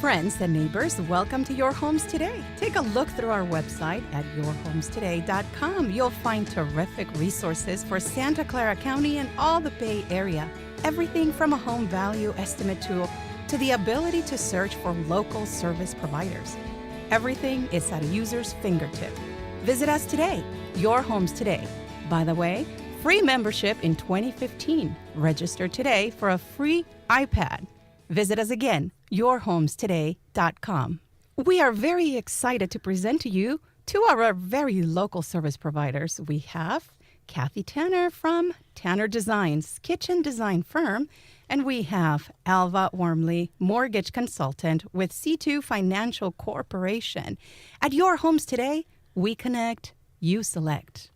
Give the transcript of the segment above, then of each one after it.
Friends and neighbors, welcome to Your Homes Today. Take a look through our website at YourHomesToday.com. You'll find terrific resources for Santa Clara County and all the Bay Area. Everything from a home value estimate tool to the ability to search for local service providers. Everything is at a user's fingertip. Visit us today, Your Homes Today. By the way, free membership in 2015. Register today for a free iPad. Visit us again, YourHomesToday.com. We are very excited to present to you two of our very local service providers. We have Cathy Tanner from Tanner Designs, kitchen design firm, and we have Elva Wormley, mortgage consultant with C2 Financial Corporation. At Your Homes Today, we connect, you select.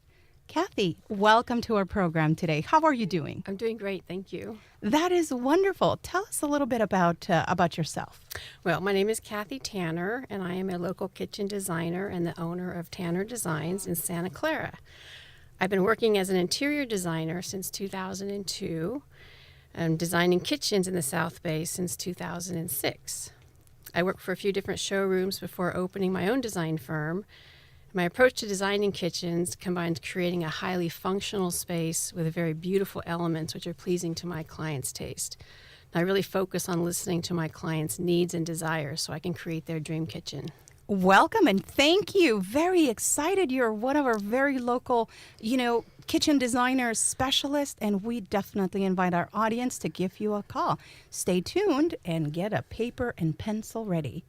Cathy, welcome to our program today. How are you doing? I'm doing great, thank you. That is wonderful. Tell us a little bit about yourself. Well, my name is Cathy Tanner, and I am a local kitchen designer and the owner of Tanner Designs in Santa Clara. I've been working as an interior designer since 2002 and designing kitchens in the South Bay since 2006. I worked for a few different showrooms before opening my own design firm. My approach to designing kitchens combines creating a highly functional space with very beautiful elements which are pleasing to my clients' taste. I really focus on listening to my clients' needs and desires so I can create their dream kitchen. Welcome and thank you. Very excited. You're one of our very local, kitchen designer specialists, and we definitely invite our audience to give you a call. Stay tuned and get a paper and pencil ready.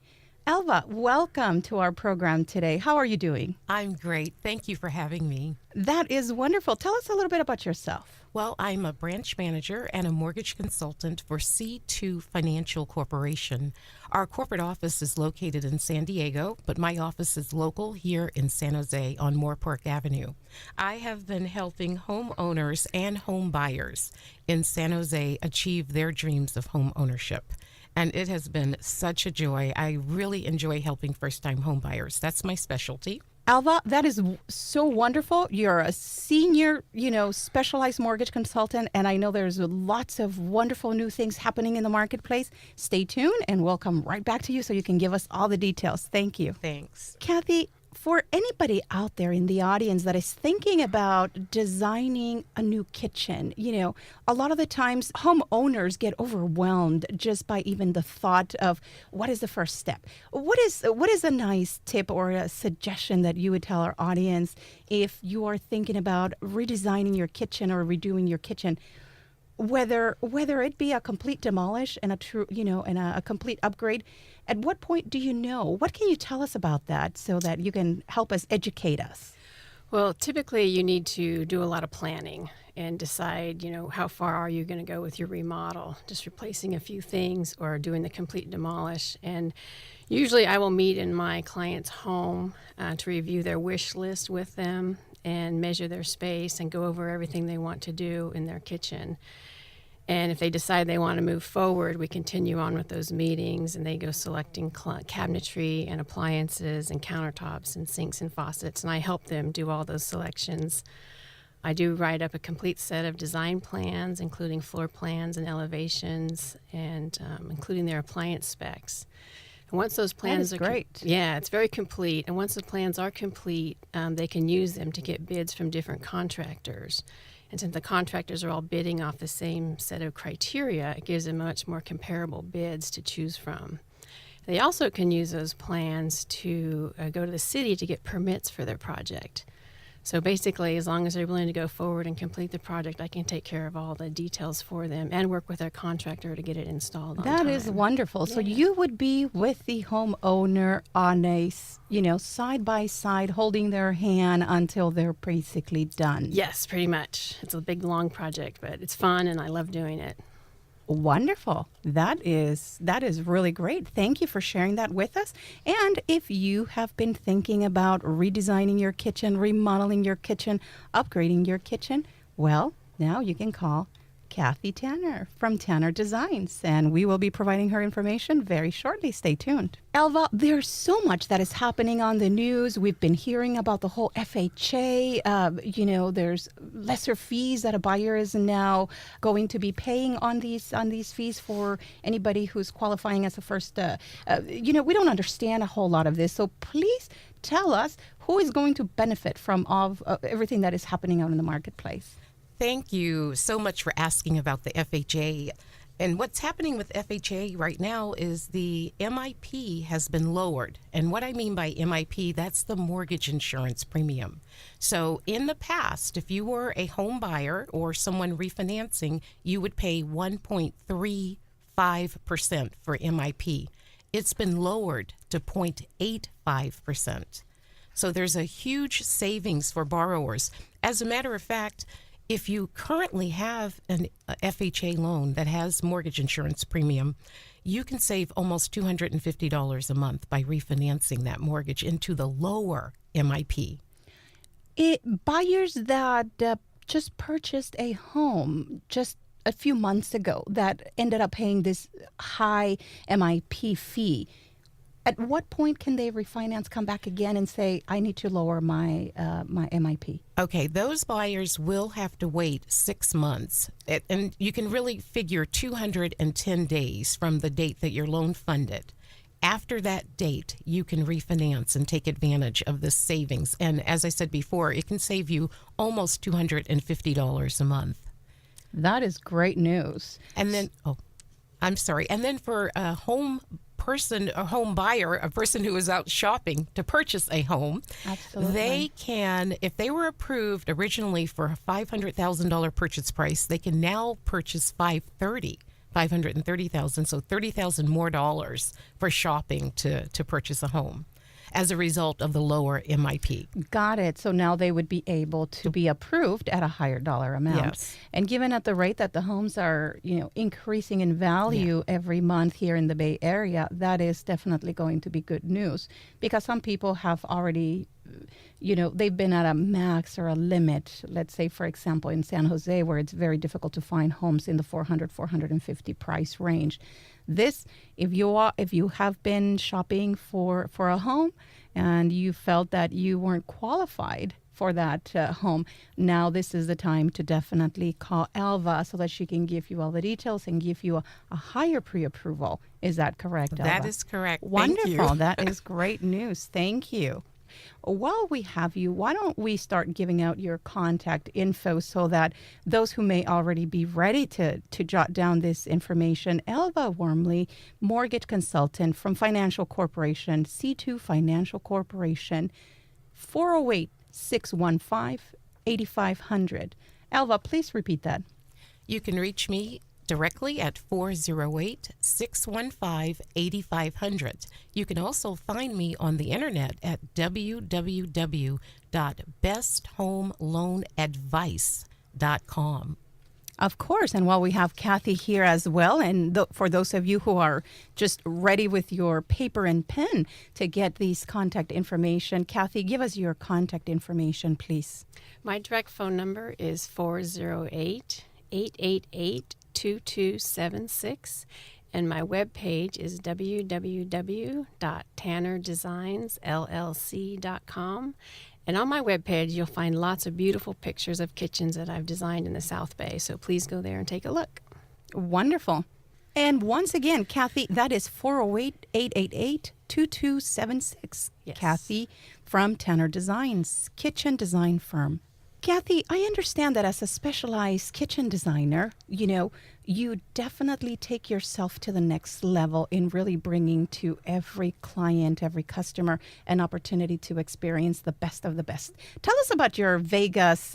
Elva, welcome to our program today. How are you doing? I'm great. Thank you for having me. That is wonderful. Tell us a little bit about yourself. Well, I'm a branch manager and a mortgage consultant for C2 Financial Corporation. Our corporate office is located in San Diego, but my office is local here in San Jose on Moore Park Avenue. I have been helping homeowners and home buyers in San Jose achieve their dreams of home ownership. And it has been such a joy. I really enjoy helping first-time home buyers. That's my specialty. Elva, that is so wonderful. You're a senior, specialized mortgage consultant, and I know there's lots of wonderful new things happening in the marketplace. Stay tuned, and we'll come right back to you so you can give us all the details. Thank you. Thanks. Cathy, for anybody out there in the audience that is thinking about designing a new kitchen, a lot of the times homeowners get overwhelmed just by even the thought of what is the first step. What is a nice tip or a suggestion that you would tell our audience if you are thinking about redesigning your kitchen or redoing your kitchen? Whether it be a complete demolish and a complete upgrade, at what point do you know? What can you tell us about that so that you can help us educate us? Well, typically you need to do a lot of planning and decide, how far are you going to go with your remodel, just replacing a few things or doing the complete demolish. And usually I will meet in my client's home to review their wish list with them and measure their space and go over everything they want to do in their kitchen. And if they decide they want to move forward, we continue on with those meetings, and they go selecting cabinetry and appliances and countertops and sinks and faucets, and I help them do all those selections. I do write up a complete set of design plans, including floor plans and elevations, and including their appliance specs. And once those plans are great. It's very complete. And once the plans are complete, they can use them to get bids from different contractors. And since the contractors are all bidding off the same set of criteria, it gives them much more comparable bids to choose from. They also can use those plans to go to the city to get permits for their project. So basically, as long as they're willing to go forward and complete the project, I can take care of all the details for them and work with their contractor to get it installed on time. That is wonderful. Yeah. So you would be with the homeowner on a, side by side, holding their hand until they're basically done. Yes, pretty much. It's a big, long project, but it's fun and I love doing it. Wonderful. That is really great. Thank you for sharing that with us. And if you have been thinking about redesigning your kitchen, remodeling your kitchen, upgrading your kitchen, well, now you can call Cathy Tanner from Tanner Designs, and we will be providing her information very shortly. Stay tuned. Elva, there's so much that is happening on the news. We've been hearing about the whole FHA. There's lesser fees that a buyer is now going to be paying on these fees for anybody who's qualifying as a first. We don't understand a whole lot of this, so please tell us who is going to benefit from everything that is happening out in the marketplace. Thank you so much for asking about the FHA. And what's happening with FHA right now is the MIP has been lowered. And what I mean by MIP, that's the mortgage insurance premium. So in the past, if you were a home buyer or someone refinancing, you would pay 1.35% for MIP. It's been lowered to 0.85%. So there's a huge savings for borrowers. As a matter of fact, if you currently have an FHA loan that has mortgage insurance premium, you can save almost $250 a month by refinancing that mortgage into the lower MIP. Buyers that just purchased a home just a few months ago that ended up paying this high MIP fee, at what point can they refinance, come back again and say, I need to lower my MIP? Okay, those buyers will have to wait 6 months. And you can really figure 210 days from the date that your loan funded. After that date, you can refinance and take advantage of this savings. And as I said before, it can save you almost $250 a month. That is great news. And then, I'm sorry. And then for a home buyer, a person who is out shopping to purchase a home, absolutely, they can, if they were approved originally for a $500,000 purchase price, they can now purchase $530,000, so $30,000 more dollars for shopping to purchase a home as a result of the lower MIP. Got it. So now they would be able to be approved at a higher dollar amount. Yes. And given at the rate that the homes are, increasing in value every month here in the Bay Area, that is definitely going to be good news, because some people have already, they've been at a max or a limit. Let's say, for example, in San Jose, where it's very difficult to find homes in the 450 price range. This, if you have been shopping for a home and you felt that you weren't qualified for that home, now this is the time to definitely call Elva so that she can give you all the details and give you a higher pre-approval. Is that correct, Elva? That is correct. Wonderful. Thank you. That is great news. Thank you. While we have you, why don't we start giving out your contact info so that those who may already be ready to jot down this information. Elva Wormley, mortgage consultant from Financial Corporation, C2 Financial Corporation, 408-615-8500. Elva, please repeat that. You can reach me directly at 408-615-8500. You can also find me on the internet at www.besthomeloanadvice.com. Of course. And while we have Cathy here as well, and for those of you who are just ready with your paper and pen to get these contact information, Cathy, give us your contact information, please. My direct phone number is 408-888-2276, and my webpage is www.tannerdesignsllc.com. And on my webpage, you'll find lots of beautiful pictures of kitchens that I've designed in the South Bay. So please go there and take a look. Wonderful. And once again, Cathy, that is 408-888-2276. Yes. Cathy from Tanner Designs, kitchen design firm. Cathy, I understand that as a specialized kitchen designer, you definitely take yourself to the next level in really bringing to every client, every customer, an opportunity to experience the best of the best. Tell us about your Vegas,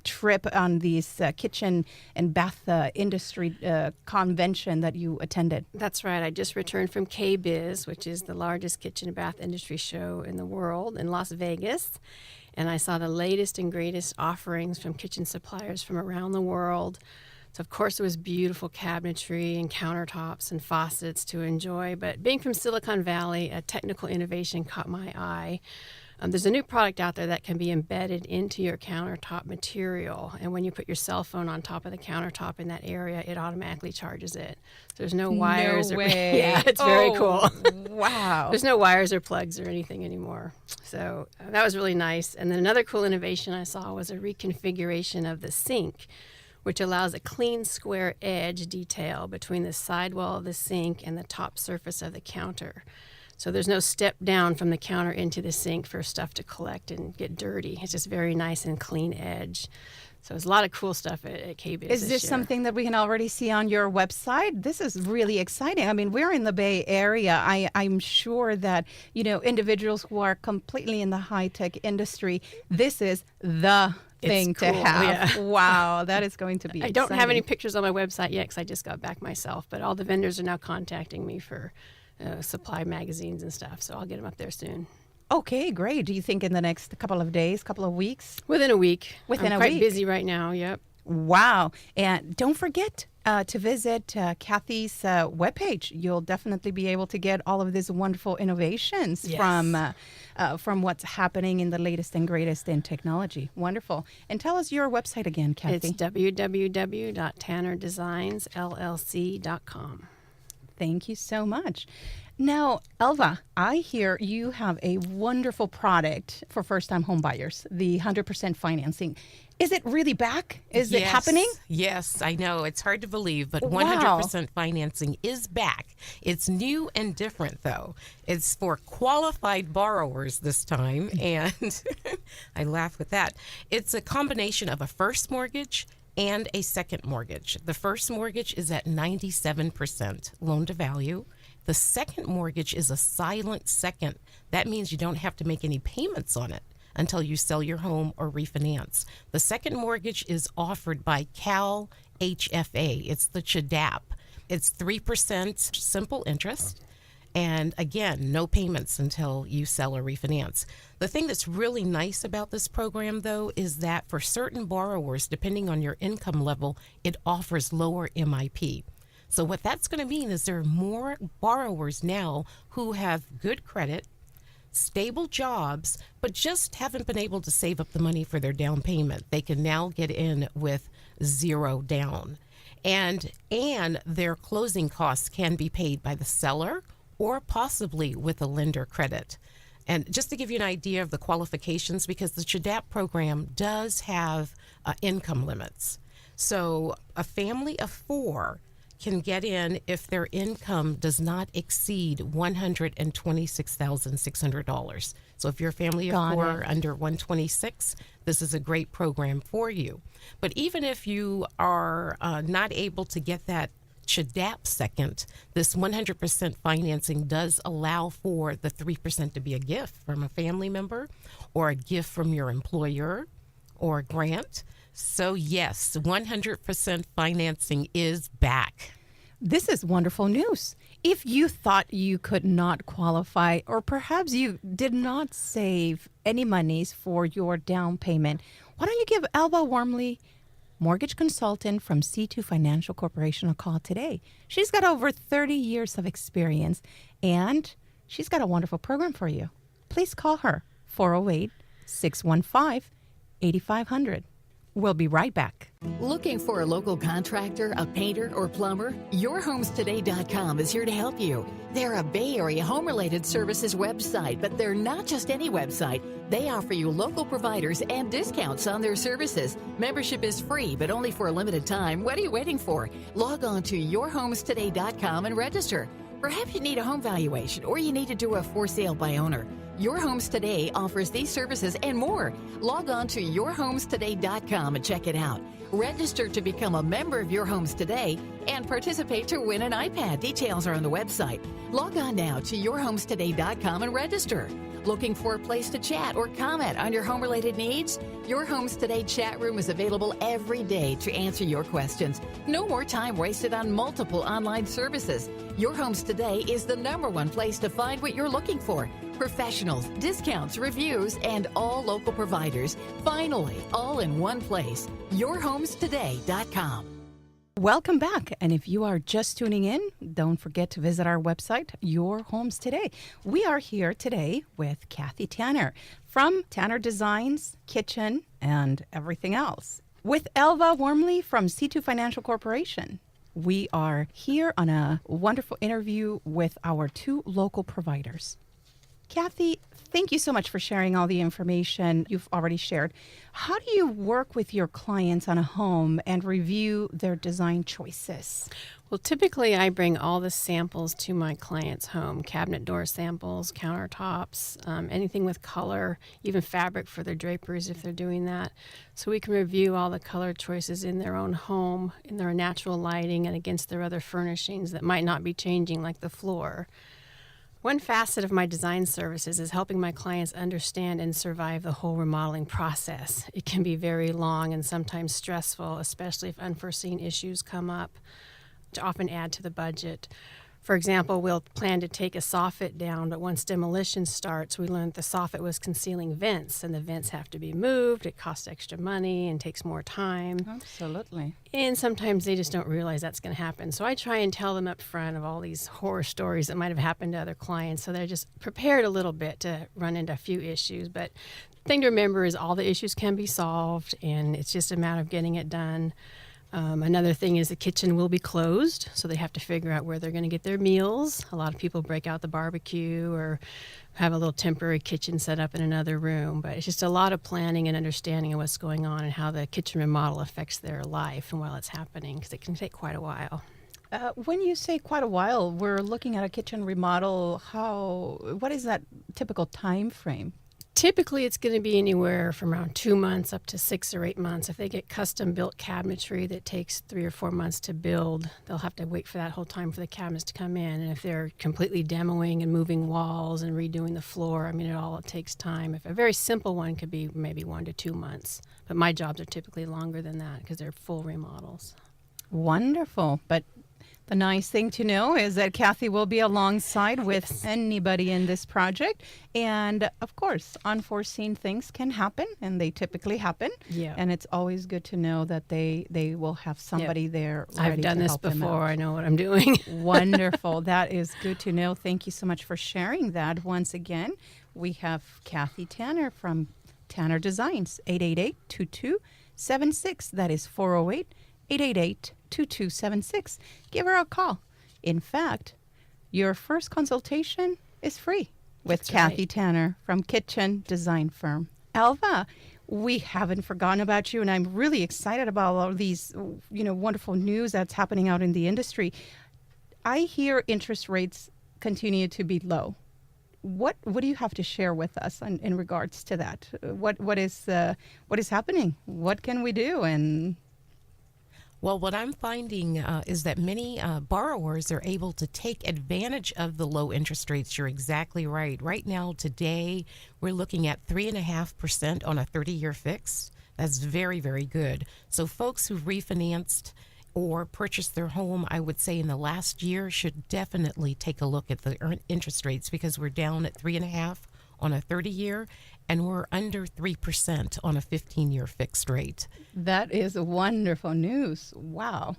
trip on this kitchen and bath industry convention that you attended. That's right. I just returned from KBIZ, which is the largest kitchen and bath industry show in the world in Las Vegas. And I saw the latest and greatest offerings from kitchen suppliers from around the world. So, of course, there was beautiful cabinetry and countertops and faucets to enjoy. But being from Silicon Valley, a technical innovation caught my eye. There's a new product out there that can be embedded into your countertop material. And when you put your cell phone on top of the countertop in that area, it automatically charges it. So there's no wires. No way. Yeah, it's very cool. Wow. There's no wires or plugs or anything anymore. So that was really nice. And then another cool innovation I saw was a reconfiguration of the sink, which allows a clean square edge detail between the sidewall of the sink and the top surface of the counter. So there's no step down from the counter into the sink for stuff to collect and get dirty. It's just very nice and clean edge. So there's a lot of cool stuff at KBIS Is this year. something that we can already see on your website? This is really exciting. I mean, we're in the Bay Area. I'm sure that, individuals who are completely in the high-tech industry, this is the thing It's cool, to have. yeah. Wow, that is going to be I don't have any exciting. pictures on my website yet because I just got back myself, but all the vendors are now contacting me for supply magazines and stuff, so I'll get them up there soon. Okay, great. Do you think in the next couple of days, couple of weeks? Within a week. Within I'm a quite week. busy right now, yep. Wow. And don't forget to visit Cathy's webpage. You'll definitely be able to get all of these wonderful innovations Yes. from what's happening in the latest and greatest in technology. Wonderful. And tell us your website again, Cathy. It's www.tannerdesignslllc.com. Thank you so much. Now, Elva, I hear you have a wonderful product for first-time home buyers, the 100% financing. Is it really back? Is it happening? Yes, I know. It's hard to believe, but Wow. 100% financing is back. It's new and different, though. It's for qualified borrowers this time, and I laugh with that. It's a combination of a first mortgage and a second mortgage. The first mortgage is at 97% loan to value. The second mortgage is a silent second. That means you don't have to make any payments on it until you sell your home or refinance. The second mortgage is offered by Cal HFA. It's the CHDAP. It's 3% simple interest. And again, no payments until you sell or refinance. The thing that's really nice about this program, though, is that for certain borrowers, depending on your income level, it offers lower MIP. So what that's going to mean is there are more borrowers now who have good credit, stable jobs, but just haven't been able to save up the money for their down payment. They can now get in with zero down. And their closing costs can be paid by the seller or possibly with a lender credit. And just to give you an idea of the qualifications, because the CHDAP program does have income limits. So a family of 4 can get in if their income does not exceed $126,600. So if you're a family of Got 4 it. under 126, this is a great program for you. But even if you are not able to get that CHDAP second, this 100% financing does allow for the 3% to be a gift from a family member or a gift from your employer or a grant. So yes, 100% financing is back. This is wonderful news. If you thought you could not qualify, or perhaps you did not save any monies for your down payment, why don't you give Elva Wormley, mortgage consultant from C2 Financial Corporation, a call today? She's got over 30 years of experience, and she's got a wonderful program for you. Please call her, 408-615-8500. We'll be right back. Looking for a local contractor, a painter, or plumber? YourHomesToday.com is here to help you. They're a Bay Area home-related services website, but they're not just any website. They offer you local providers and discounts on their services. Membership is free, but only for a limited time. What are you waiting for? Log on to YourHomesToday.com and register. Perhaps you need a home valuation or you need to do a for sale by owner. Your Homes Today offers these services and more. Log on to YourHomesToday.com and check it out. Register to become a member of Your Homes Today and participate to win an iPad. Details are on the website. Log on now to YourHomesToday.com and register. Looking for a place to chat or comment on your home-related needs? Your Homes Today chat room is available every day to answer your questions. No more time wasted on multiple online services. Your Homes Today is the #1 place to find what you're looking for. Professionals, discounts, reviews, and all local providers. Finally, all in one place. YourHomesToday.com. Welcome back. And if you are just tuning in, don't forget to visit our website, Your Homes Today. We are here today with Cathy Tanner from Tanner Designs, Kitchen, and everything else. With Elva Wormley from C2 Financial Corporation. We are here on a wonderful interview with our two local providers. Cathy, thank you so much for sharing all the information you've already shared. How do you work with your clients on a home and review their design choices? Well, typically I bring all the samples to my client's home, cabinet door samples, countertops, anything with color, even fabric for their draperies if they're doing that. So we can review all the color choices in their own home, in their natural lighting, and against their other furnishings that might not be changing, like the floor. One facet of my design services is helping my clients understand and survive the whole remodeling process. It can be very long and sometimes stressful, especially if unforeseen issues come up, which often add to the budget. For example, we'll plan to take a soffit down, but once demolition starts, we learned the soffit was concealing vents, and the vents have to be moved. It costs extra money and takes more time. Absolutely. And sometimes they just don't realize that's going to happen. So I try and tell them up front of all these horror stories that might have happened to other clients, so they're just prepared a little bit to run into a few issues. But the thing to remember is all the issues can be solved, and it's just a matter of getting it done. Another thing is the kitchen will be closed, so they have to figure out where they're going to get their meals. A lot of people break out the barbecue or have a little temporary kitchen set up in another room, but it's just a lot of planning and understanding of what's going on and how the kitchen remodel affects their life and while it's happening, because it can take quite a while. When you say quite a while, we're looking at a kitchen remodel. What is that typical time frame? Typically, it's going to be anywhere from around 2 months up to 6 or 8 months. If they get custom-built cabinetry that takes 3 or 4 months to build, they'll have to wait for that whole time for the cabinets to come in. And if they're completely demoing and moving walls and redoing the floor, it takes time. If a very simple one could be maybe 1 to 2 months. But my jobs are typically longer than that because they're full remodels. Wonderful. But the nice thing to know is that Cathy will be alongside with anybody in this project. And of course, unforeseen things can happen, and they typically happen. Yeah. And it's always good to know that they will have somebody there ready I've done to this help them before. out. I know what I'm doing. Wonderful. That is good to know. Thank you so much for sharing that. Once again, we have Cathy Tanner from Tanner Designs, 888-2276. That is 408-888-2276. Give her a call. In fact, your first consultation is free with That's Cathy right. Tanner from Kitchen Design Firm. Elva, we haven't forgotten about you, and I'm really excited about all these, wonderful news that's happening out in the industry. I hear interest rates continue to be low. What do you have to share with us in regards to that? What is happening? What can we do? And Well, what I'm finding is that many borrowers are able to take advantage of the low interest rates. You're exactly right. Right now, today, we're looking at 3.5% on a 30-year fix. That's very, very good. So folks who've refinanced or purchased their home, I would say in the last year, should definitely take a look at the interest rates, because we're down at 3.5% on a 30-year, and we're under 3% on a 15-year fixed rate. that is wonderful news. Wow.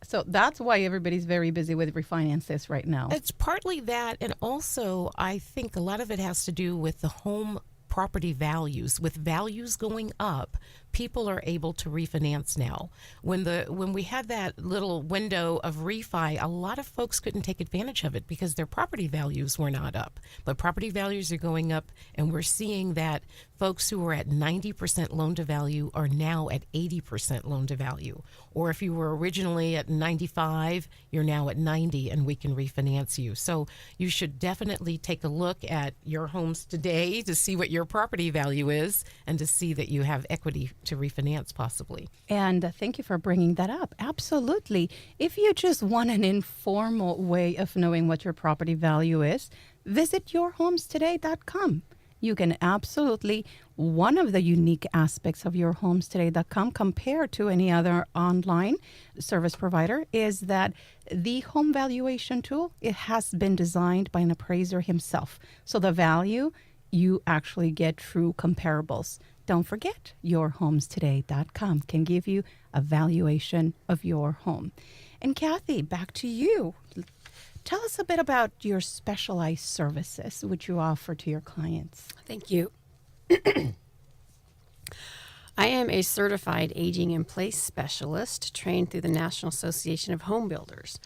So that's why everybody's very busy with refinances right now. It's partly that, and also I think a lot of it has to do with the home property values. With values going up, people are able to refinance now. When we had that little window of refi, a lot of folks couldn't take advantage of it because their property values were not up. But property values are going up, and we're seeing that folks who were at 90% loan to value are now at 80% loan to value. Or if you were originally at 95, you're now at 90, and we can refinance you. So you should definitely take a look at Your Homes Today to see what your property value is and to see that you have equity to refinance possibly. And thank you for bringing that up. Absolutely. If you just want an informal way of knowing what your property value is, visit YourHomesToday.com. You can absolutely, one of the unique aspects of YourHomesToday.com compared to any other online service provider is that the home valuation tool, it has been designed by an appraiser himself. So the value you actually get true comparables. Don't forget, YourHomesToday.com can give you a valuation of your home. And Cathy, back to you. Tell us a bit about your specialized services which you offer to your clients. Thank you. I am a certified aging in place specialist trained through the National Association of Home Builders.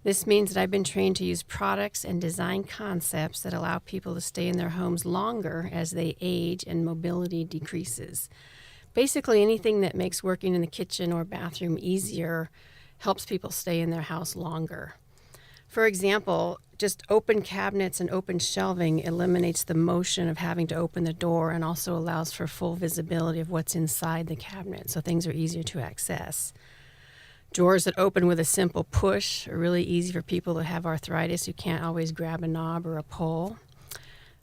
This means that I've been trained to use products and design concepts that allow people to stay in their homes longer as they age and mobility decreases. Basically, anything that makes working in the kitchen or bathroom easier helps people stay in their house longer. For example, just open cabinets and open shelving eliminates the motion of having to open the door and also allows for full visibility of what's inside the cabinet, so things are easier to access. Drawers that open with a simple push are really easy for people who have arthritis who can't always grab a knob or a pull.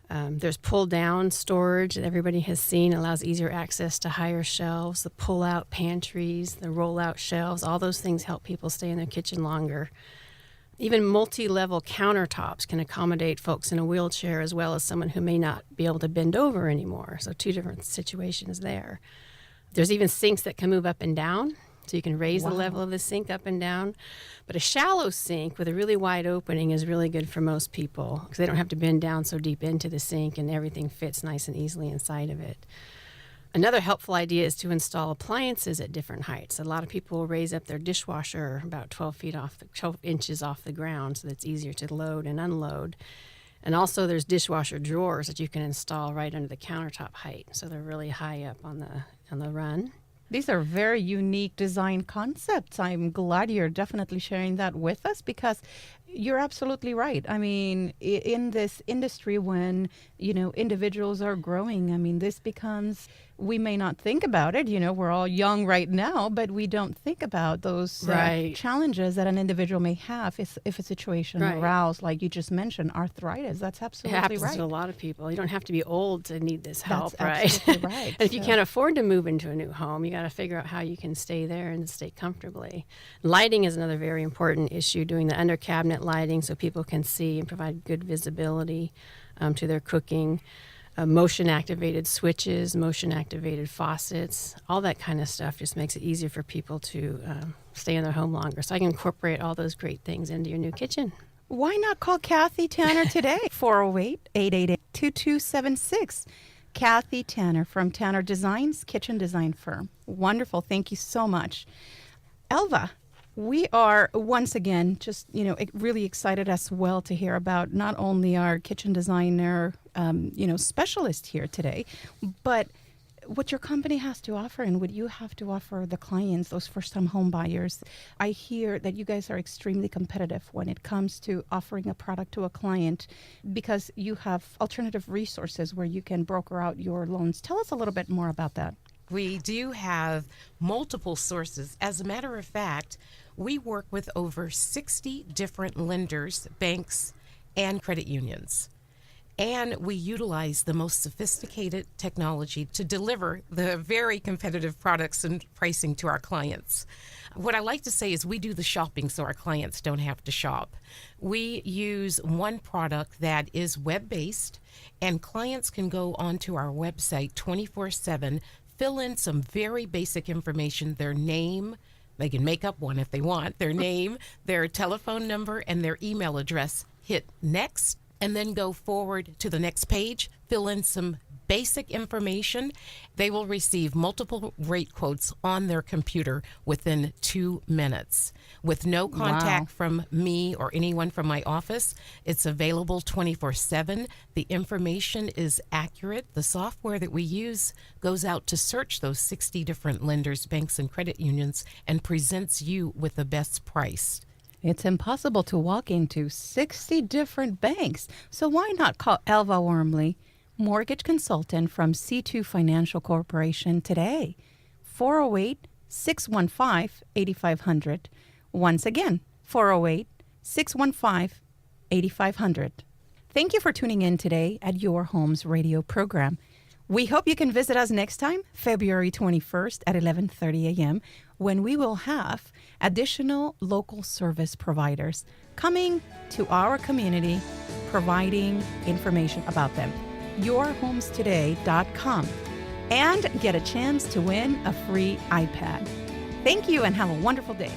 There's pull-down storage that everybody has seen, allows easier access to higher shelves. The pull-out pantries, the roll-out shelves, all those things help people stay in their kitchen longer. Even multi-level countertops can accommodate folks in a wheelchair as well as someone who may not be able to bend over anymore. So two different situations there. There's even sinks that can move up and down. So you can raise the level of the sink up and down. But a shallow sink with a really wide opening is really good for most people because they don't have to bend down so deep into the sink and everything fits nice and easily inside of it. Another helpful idea is to install appliances at different heights. A lot of people will raise up their dishwasher about 12 inches off the ground so that it's easier to load and unload. And also there's dishwasher drawers that you can install right under the countertop height. So they're really high up on the run. These are very unique design concepts. I'm glad you're definitely sharing that with us because you're absolutely right. I mean, in this industry, when, individuals are growing, I mean, this becomes, we may not think about it. We're all young right now, but we don't think about those challenges that an individual may have if a situation aroused, like you just mentioned, arthritis. That's absolutely right. It happens to a lot of people. You don't have to be old to need this help, That's right? absolutely right. And if you can't afford to move into a new home, you got to figure out how you can stay there and stay comfortably. Lighting is another very important issue, doing the under cabinet lighting so people can see and provide good visibility to their cooking. Motion-activated switches, motion-activated faucets, all that kind of stuff just makes it easier for people to stay in their home longer. So I can incorporate all those great things into your new kitchen. Why not call Cathy Tanner today? 408-888-2276. Cathy Tanner from Tanner Designs, kitchen design firm. Wonderful. Thank you so much. Elva, we are once again just, really excited as well to hear about not only our kitchen designer, specialist here today, but what your company has to offer and what you have to offer the clients, those first-time home buyers. I hear that you guys are extremely competitive when it comes to offering a product to a client because you have alternative resources where you can broker out your loans. Tell us a little bit more about that. We do have multiple sources. As a matter of fact, we work with over 60 different lenders, banks, and credit unions. And we utilize the most sophisticated technology to deliver the very competitive products and pricing to our clients. What I like to say is we do the shopping so our clients don't have to shop. We use one product that is web-based, and clients can go onto our website 24/7, fill in some very basic information, their name. They can make up one if they want, their name, their telephone number, and their email address. Hit next, and then go forward to the next page, fill in some basic information. They will receive multiple rate quotes on their computer within 2 minutes. With no contact from me or anyone from my office, it's available 24/7. The information is accurate. The software that we use goes out to search those 60 different lenders, banks, and credit unions and presents you with the best price. It's impossible to walk into 60 different banks. So why not call Elva Wormley, mortgage consultant from C2 Financial Corporation today? 408-615-8500. Once again, 408-615-8500. Thank you for tuning in today at Your Homes radio program. We hope you can visit us next time, February 21st at 11:30 a.m., when we will have additional local service providers coming to our community, providing information about them. YourHomesToday.com and get a chance to win a free iPad. Thank you and have a wonderful day.